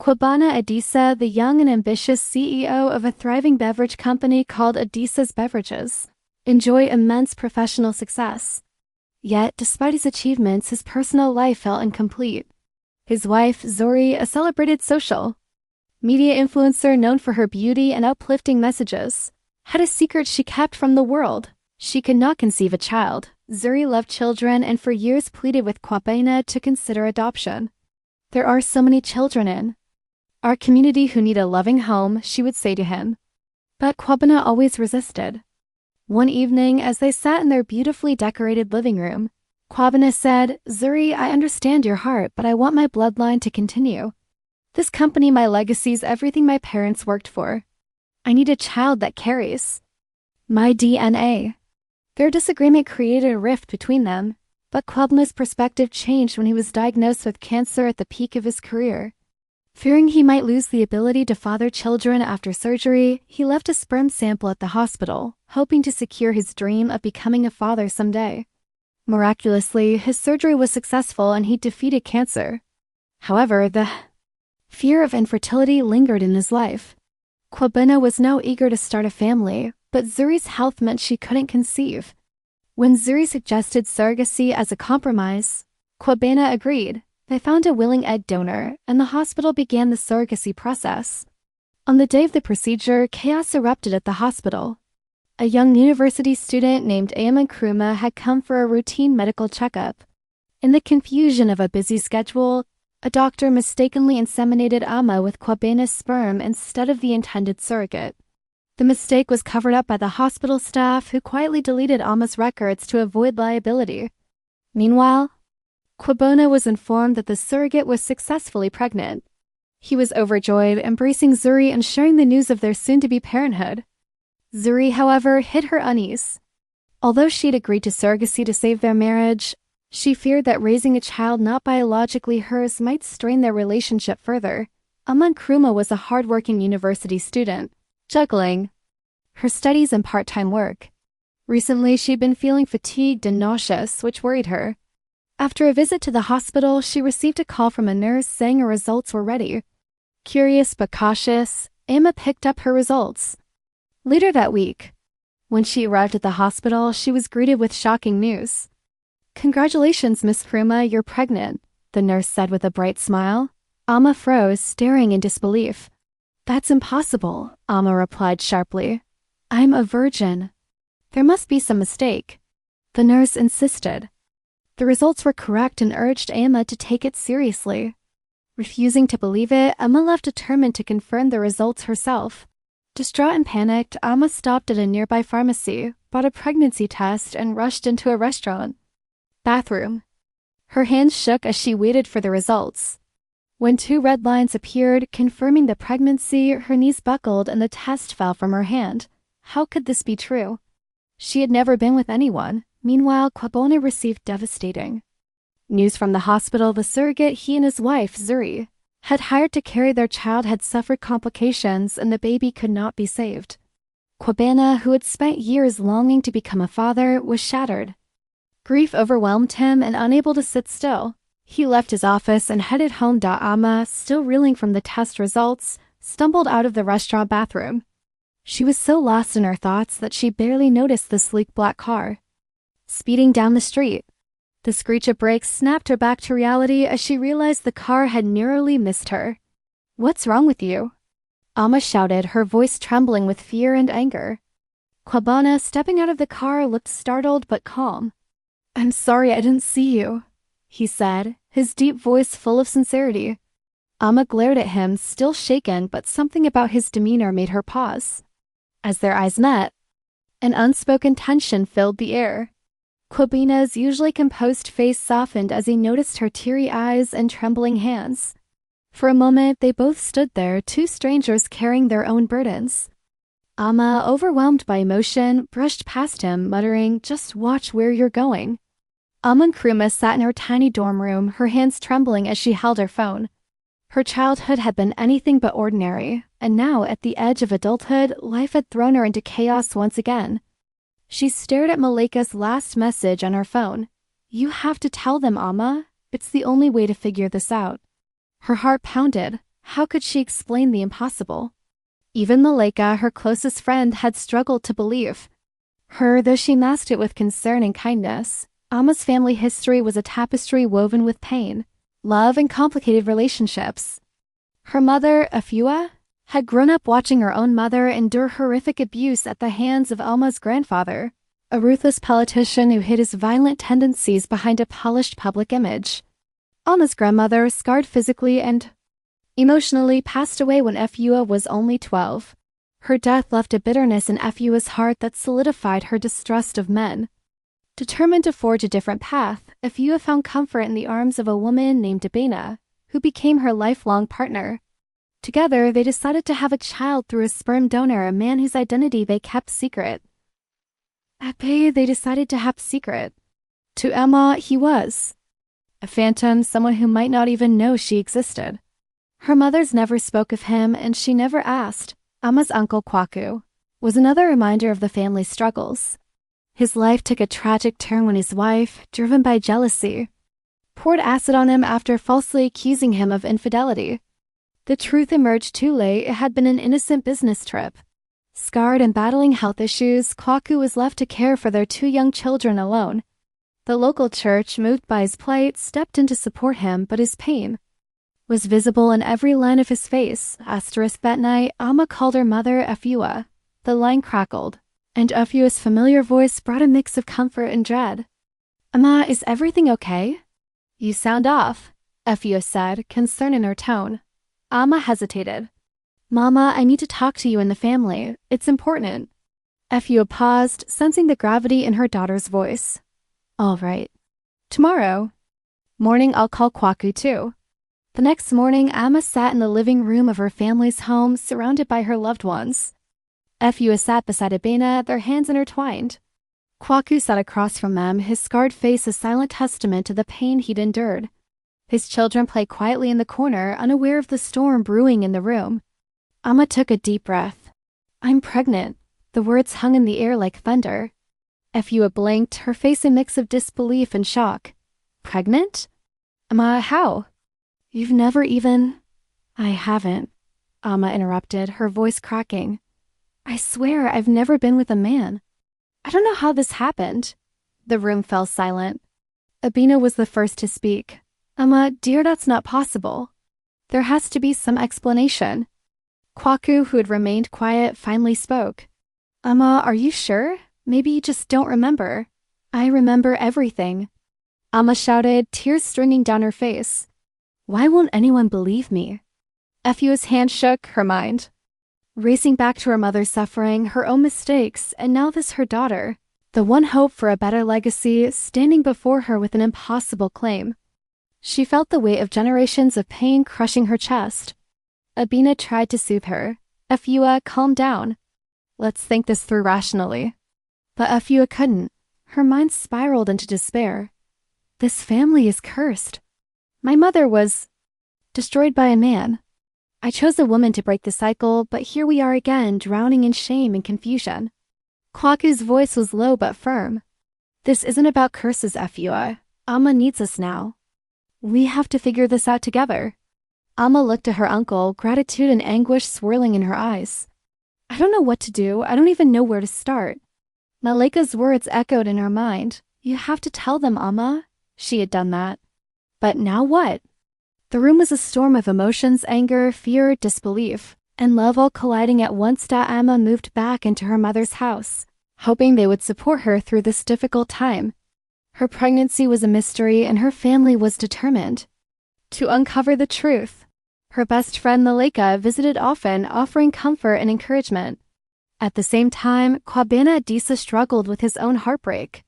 Kwabena Adisa, the young and ambitious CEO of a thriving beverage company called Adisa's Beverages, enjoyed immense professional success. Yet, despite his achievements, his personal life felt incomplete. His wife, Zori, a celebrated social media influencer known for her beauty and uplifting messages, had a secret she kept from the world. She could not conceive a child. Zuri loved children and for years pleaded with Kwabena to consider adoption. "There are so many children in our community who need a loving home," she would say to him. But Kwabena always resisted. One evening, as they sat in their beautifully decorated living room, Kwabena said, "Zuri, I understand your heart, but I want my bloodline to continue. This company, my legacy, is everything my parents worked for. I need a child that carries my DNA." Their disagreement created a rift between them, but Kwabena's perspective changed when he was diagnosed with cancer at the peak of his career. Fearing he might lose the ability to father children after surgery, he left a sperm sample at the hospital, hoping to secure his dream of becoming a father someday. Miraculously, his surgery was successful and he defeated cancer. However, the fear of infertility lingered in his life. Kwabena was now eager to start a family, but Zuri's health meant she couldn't conceive. When Zuri suggested surrogacy as a compromise, Kwabena agreed. They found a willing egg donor, and the hospital began the surrogacy process. On the day of the procedure, chaos erupted at the hospital. A young university student named Ama Nkrumah had come for a routine medical checkup. In the confusion of a busy schedule, a doctor mistakenly inseminated Ama with Kwabena's sperm instead of the intended surrogate. The mistake was covered up by the hospital staff, who quietly deleted Ama's records to avoid liability. Meanwhile, Kwabena was informed that the surrogate was successfully pregnant. He was overjoyed, embracing Zuri and sharing the news of their soon-to-be parenthood. Zuri, however, hid her unease. Although she'd agreed to surrogacy to save their marriage, she feared that raising a child not biologically hers might strain their relationship further. Ama Nkrumah was a hard-working university student, juggling her studies and part-time work. Recently, she'd been feeling fatigued and nauseous, which worried her. After a visit to the hospital, she received a call from a nurse saying her results were ready. Curious but cautious, Ama picked up her results. Later that week, when she arrived at the hospital, she was greeted with shocking news. "Congratulations, Miss Nkrumah, you're pregnant," the nurse said with a bright smile. Ama froze, staring in disbelief. "That's impossible," Ama replied sharply. "I'm a virgin." "There must be some mistake," the nurse insisted. The results were correct and urged Ama to take it seriously. Refusing to believe it, Ama left determined to confirm the results herself. Distraught and panicked, Ama stopped at a nearby pharmacy, bought a pregnancy test, and rushed into a restaurant bathroom. Her hands shook as she waited for the results. When 2 red lines appeared, confirming the pregnancy, her knees buckled and the test fell from her hand. How could this be true? She had never been with anyone. Meanwhile, Kwabena received devastating news from the hospital. The surrogate he and his wife, Zuri, had hired to carry their child had suffered complications and the baby could not be saved. Kwabena, who had spent years longing to become a father, was shattered. Grief overwhelmed him, and unable to sit still, he left his office and headed home. Ama, still reeling from the test results, stumbled out of the restaurant bathroom. She was so lost in her thoughts that she barely noticed the sleek black car speeding down the street. The screech of brakes snapped her back to reality as she realized the car had narrowly missed her. "What's wrong with you?" Ama shouted, her voice trembling with fear and anger. Kwabena, stepping out of the car, looked startled but calm. "I'm sorry I didn't see you," he said, his deep voice full of sincerity. Ama glared at him, still shaken, but something about his demeanor made her pause. As their eyes met, an unspoken tension filled the air. Kwabena's usually composed face softened as he noticed her teary eyes and trembling hands. For a moment, they both stood there, 2 strangers carrying their own burdens. Ama, overwhelmed by emotion, brushed past him, muttering, "Just watch where you're going." Ama Nkrumah sat in her tiny dorm room, her hands trembling as she held her phone. Her childhood had been anything but ordinary, and now, at the edge of adulthood, life had thrown her into chaos once again. She stared at Malika's last message on her phone. "You have to tell them, Ama. It's the only way to figure this out." Her heart pounded. How could she explain the impossible? Even Malika, her closest friend, had struggled to believe. Though she masked it with concern and kindness, Amma's family history was a tapestry woven with pain, love, and complicated relationships. Her mother, Afua, had grown up watching her own mother endure horrific abuse at the hands of Alma's grandfather, a ruthless politician who hid his violent tendencies behind a polished public image. Alma's grandmother, scarred physically and emotionally, passed away when Afua was only 12. Her death left a bitterness in Afua's heart that solidified her distrust of men. Determined to forge a different path, Afua found comfort in the arms of a woman named Abena, who became her lifelong partner. Together, they decided to have a child through a sperm donor, a man whose identity they kept secret. To Emma, he was a phantom, someone who might not even know she existed. Her mothers never spoke of him, and she never asked. Emma's uncle, Kwaku, was another reminder of the family's struggles. His life took a tragic turn when his wife, driven by jealousy, poured acid on him after falsely accusing him of infidelity. The truth emerged too late. It had been an innocent business trip. Scarred and battling health issues, Kwaku was left to care for their 2 young children alone. The local church, moved by his plight, stepped in to support him, but his pain was visible in every line of his face. That night, Amma called her mother Afua. The line crackled, and Afua's familiar voice brought a mix of comfort and dread. "Amma, is everything okay?" "You sound off," Afua said, concern in her tone. Amma hesitated. "Mama, I need to talk to you and the family. It's important." Afua paused, sensing the gravity in her daughter's voice. "All right. Tomorrow morning I'll call Kwaku too." The next morning, Amma sat in the living room of her family's home, surrounded by her loved ones. Afua sat beside Abena, their hands intertwined. Kwaku sat across from them, his scarred face a silent testament to the pain he'd endured. His children played quietly in the corner, unaware of the storm brewing in the room. Amma took a deep breath. "I'm pregnant." The words hung in the air like thunder. Afua blinked, her face a mix of disbelief and shock. "Pregnant? Amma, how? You've never even—" "I haven't," Amma interrupted, her voice cracking. "I swear I've never been with a man. I don't know how this happened." The room fell silent. Abena was the first to speak. "Amma, dear, that's not possible. There has to be some explanation." Kwaku, who had remained quiet, finally spoke. "Amma, are you sure? Maybe you just don't remember." "I remember everything," Amma shouted, tears streaming down her face. "Why won't anyone believe me?" Afua's hand shook, her mind racing back to her mother's suffering, her own mistakes, and now this her daughter, the one hope for a better legacy, standing before her with an impossible claim. She felt the weight of generations of pain crushing her chest. Abena tried to soothe her. "Afua, calm down. Let's think this through rationally." But Afua couldn't. Her mind spiraled into despair. "This family is cursed. My mother was destroyed by a man. I chose a woman to break the cycle, but here we are again, drowning in shame and confusion." Kwaku's voice was low but firm. "This isn't about curses, Afua. Amma needs us now. We have to figure this out together." Amma looked at her uncle, gratitude and anguish swirling in her eyes. "I don't know what to do. I don't even know where to start." Malika's words echoed in her mind. "You have to tell them, Amma." She had done that. But now what? The room was a storm of emotions, anger, fear, disbelief, and love all colliding at once. Amma moved back into her mother's house, hoping they would support her through this difficult time. Her pregnancy was a mystery, and her family was determined to uncover the truth. Her best friend Malika visited often, offering comfort and encouragement. At the same time, Kwabena Adisa struggled with his own heartbreak.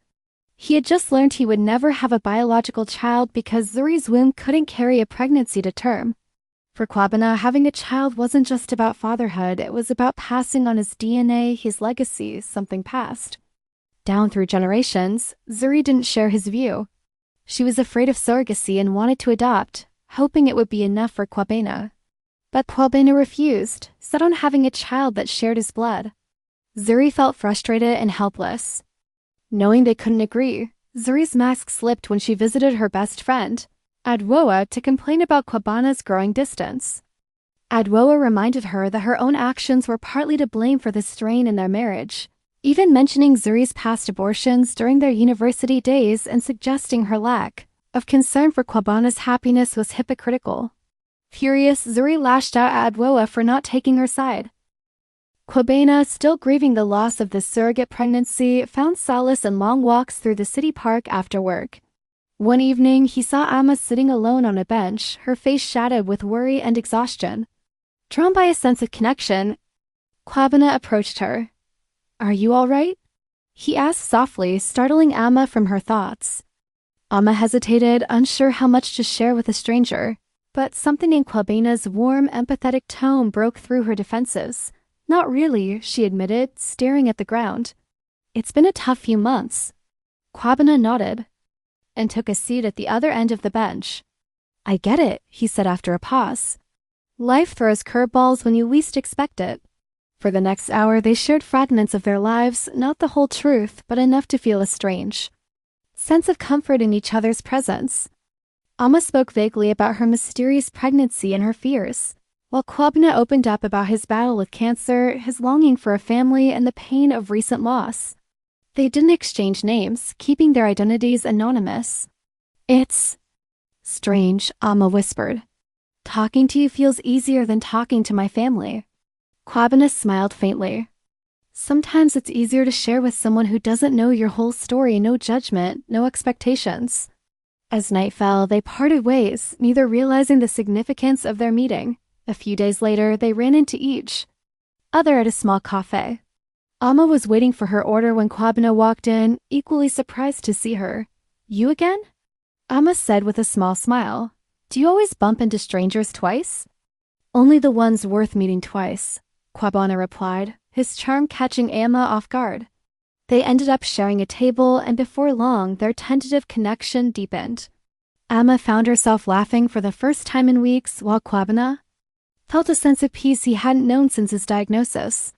He had just learned he would never have a biological child because Zuri's womb couldn't carry a pregnancy to term. For Kwabena, having a child wasn't just about fatherhood, it was about passing on his DNA, his legacy, something passed down through generations. Zuri didn't share his view. She was afraid of surrogacy and wanted to adopt, hoping it would be enough for Kwabena. But Kwabena refused, set on having a child that shared his blood. Zuri felt frustrated and helpless. Knowing they couldn't agree, Zuri's mask slipped when she visited her best friend, Adwoa, to complain about Kwabena's growing distance. ADEMOYE reminded her that her own actions were partly to blame for the strain in their marriage, even mentioning Zuri's past abortions during their university days and suggesting her lack of concern for Kwabana's happiness was hypocritical. Furious, Zuri lashed out at ADEMOYE for not taking her side. Kwabena, still grieving the loss of the surrogate pregnancy, found solace in long walks through the city park after work. One evening, he saw Amma sitting alone on a bench, her face shadowed with worry and exhaustion. Drawn by a sense of connection, Kwabena approached her. "Are you all right?" he asked softly, startling Amma from her thoughts. Amma hesitated, unsure how much to share with a stranger, but something in Kwabena's warm, empathetic tone broke through her defenses. "Not really," she admitted, staring at the ground. "It's been a tough few months." Kwabena nodded and took a seat at the other end of the bench. "I get it," he said after a pause. "Life throws curveballs when you least expect it." For the next hour, they shared fragments of their lives, not the whole truth, but enough to feel a strange sense of comfort in each other's presence. Amma spoke vaguely about her mysterious pregnancy and her fears, while Kwabena opened up about his battle with cancer, his longing for a family, and the pain of recent loss. They didn't exchange names, keeping their identities anonymous. "It's strange," Amma whispered. "Talking to you feels easier than talking to my family." Kwabena smiled faintly. "Sometimes it's easier to share with someone who doesn't know your whole story, no judgment, no expectations." As night fell, they parted ways, neither realizing the significance of their meeting. A few days later, they ran into each other at a small cafe. Amma was waiting for her order when Kwabena walked in, equally surprised to see her. "You again?" Amma said with a small smile. "Do you always bump into strangers twice?" "Only the ones worth meeting twice," Kwabena replied, his charm catching Amma off guard. They ended up sharing a table, and before long, their tentative connection deepened. Amma found herself laughing for the first time in weeks, while Kwabena felt a sense of peace he hadn't known since his diagnosis.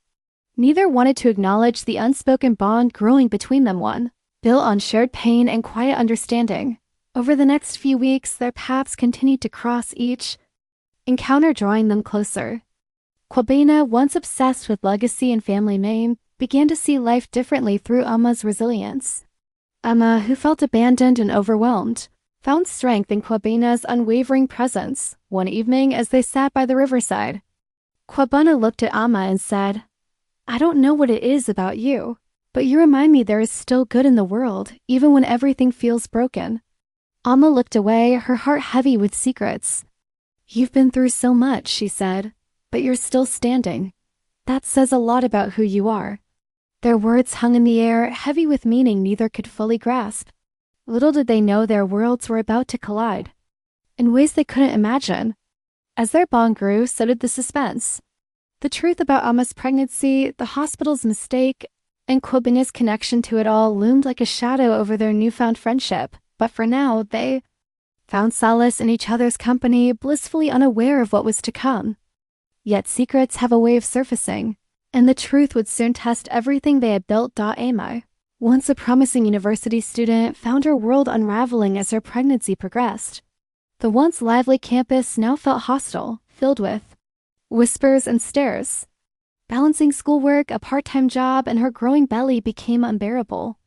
Neither wanted to acknowledge the unspoken bond growing between them, one built on shared pain and quiet understanding. Over the next few weeks, their paths continued to cross, each encounter drawing them closer. Kwabena, once obsessed with legacy and family name, began to see life differently through Amma's resilience. Amma, who felt abandoned and overwhelmed, found strength in Kwabena's unwavering presence. One evening, as they sat by the riverside, Kwabena looked at Amma and said, "I don't know what it is about you, but you remind me there is still good in the world, even when everything feels broken." Amma looked away, her heart heavy with secrets. "You've been through so much," she said, "but you're still standing. That says a lot about who you are." Their words hung in the air, heavy with meaning neither could fully grasp. Little did they know their worlds were about to collide in ways they couldn't imagine. As their bond grew, so did the suspense. The truth about Amma's pregnancy, the hospital's mistake, and Kwabena's connection to it all loomed like a shadow over their newfound friendship. But for now, they found solace in each other's company, blissfully unaware of what was to come. Yet secrets have a way of surfacing, and the truth would soon test everything they had built. ADEMOYE, once a promising university student, found her world unraveling as her pregnancy progressed. The once lively campus now felt hostile, filled with whispers and stares. Balancing schoolwork, a part-time job, and her growing belly became unbearable.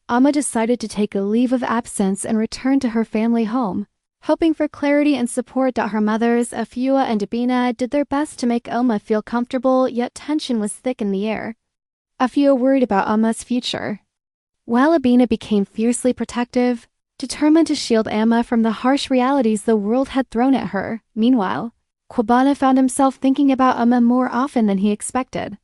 Amma decided to take a leave of absence and return to her family home, hoping for clarity and support. Her mothers, Afua and Abina, did their best to make Amma feel comfortable, yet tension was thick in the air. Afua worried about Amma's future, while Abina became fiercely protective, determined to shield Amma from the harsh realities the world had thrown at her. Meanwhile, Kwabena found himself thinking about Amma more often than he expected.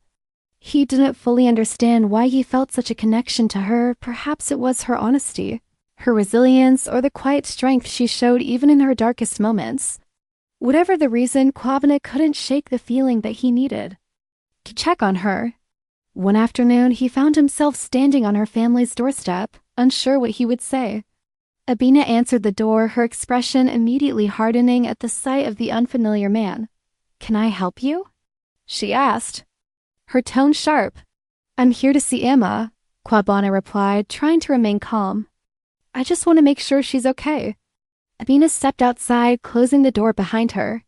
He didn't fully understand why he felt such a connection to her. Perhaps it was her honesty, her resilience, or the quiet strength she showed even in her darkest moments. Whatever the reason, Kwabena couldn't shake the feeling that he needed to check on her. One afternoon, he found himself standing on her family's doorstep, unsure what he would say. Abina answered the door, her expression immediately hardening at the sight of the unfamiliar man. "Can I help you?" she asked, her tone sharp. "I'm here to see Amma," Kwabena replied, trying to remain calm. "I just want to make sure she's okay." Abina stepped outside, closing the door behind her.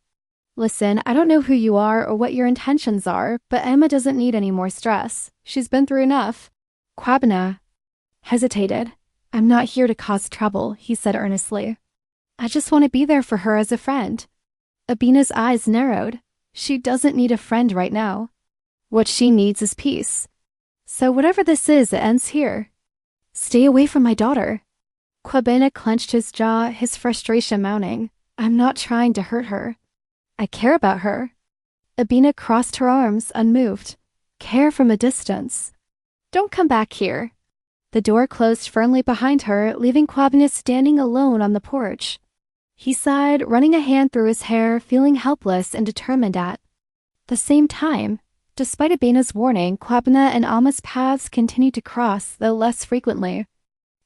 Listen, I don't know who you are or what your intentions are, but Emma doesn't need any more stress. She's been through enough. Kwabena hesitated. I'm not here to cause trouble, he said earnestly. I just want to be there for her as a friend. Abina's eyes narrowed. She doesn't need a friend right now. What she needs is peace. So whatever this is, it ends here. Stay away from my daughter. Kwabena clenched his jaw, his frustration mounting. I'm not trying to hurt her. I care about her. Abina crossed her arms, unmoved. Care from a distance. Don't come back here. The door closed firmly behind her, leaving Kwabena standing alone on the porch. He sighed, running a hand through his hair, feeling helpless and determined at the same time. Despite Abina's warning, Kwabena and Alma's paths continued to cross, though less frequently.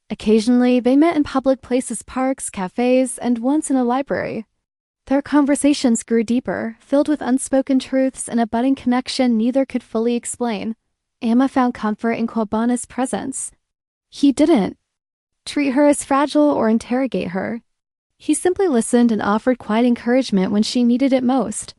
Occasionally, they met in public places, parks, cafes, and once in a library. Their conversations grew deeper, filled with unspoken truths and a budding connection neither could fully explain. Amma found comfort in Kwabena's presence. He didn't treat her as fragile or interrogate her. He simply listened and offered quiet encouragement when she needed it most.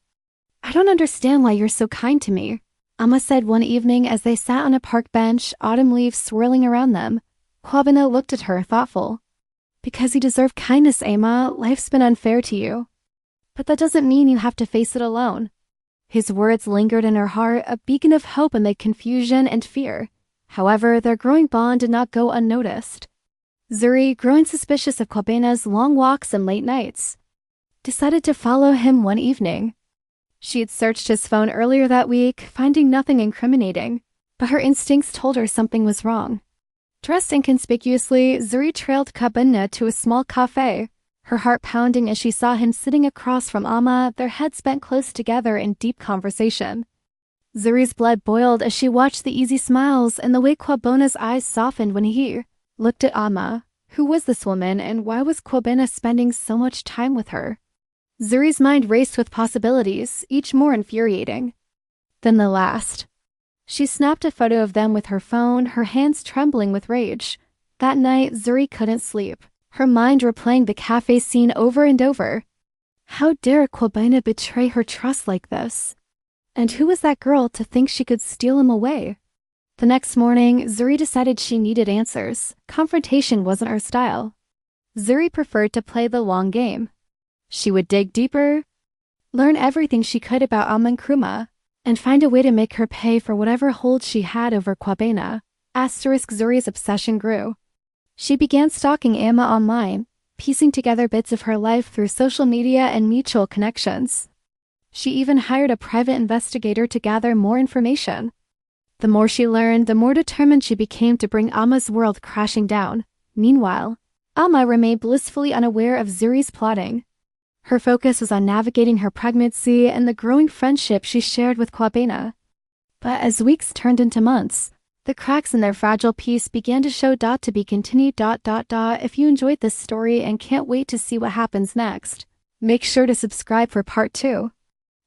I don't understand why you're so kind to me, Amma said one evening as they sat on a park bench, autumn leaves swirling around them. Kwabena looked at her, thoughtful. Because you deserve kindness, Amma. Life's been unfair to you. But that doesn't mean you have to face it alone. His words lingered in her heart, a beacon of hope amid confusion and fear. However, their growing bond did not go unnoticed. Zuri, growing suspicious of Kwabena's long walks and late nights, decided to follow him one evening. She had searched his phone earlier that week, finding nothing incriminating, but her instincts told her something was wrong. Dressed inconspicuously, Zuri trailed Kwabena to a small cafe, her heart pounding as she saw him sitting across from Amma, their heads bent close together in deep conversation. Zuri's blood boiled as she watched the easy smiles and the way Kwabena's eyes softened when he looked at Amma. Who was this woman, and why was Kwabena spending so much time with her? Zuri's mind raced with possibilities, each more infuriating than the last. She snapped a photo of them with her phone, her hands trembling with rage. That night, Zuri couldn't sleep, her mind replaying the cafe scene over and over. How dare Kwabena betray her trust like this? And who was that girl to think she could steal him away? The next morning, Zuri decided she needed answers. Confrontation wasn't her style. Zuri preferred to play the long game. She would dig deeper, learn everything she could about Amankruma, and find a way to make her pay for whatever hold she had over Kwabena. Zuri's obsession grew. She began stalking Amma online, piecing together bits of her life through social media and mutual connections. She even hired a private investigator to gather more information. The more she learned, the more determined she became to bring Amma's world crashing down. Meanwhile, Amma remained blissfully unaware of Zuri's plotting. Her focus was on navigating her pregnancy and the growing friendship she shared with Kwabena. But as weeks turned into months, the cracks in their fragile peace began to show. To be continued. If you enjoyed this story and can't wait to see what happens next, make sure to subscribe for part 2.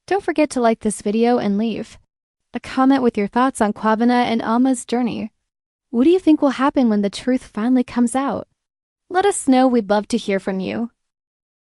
Don't forget to like this video and leave a comment with your thoughts on Kwabena and Amma's journey. What do you think will happen when the truth finally comes out? Let us know, we'd love to hear from you.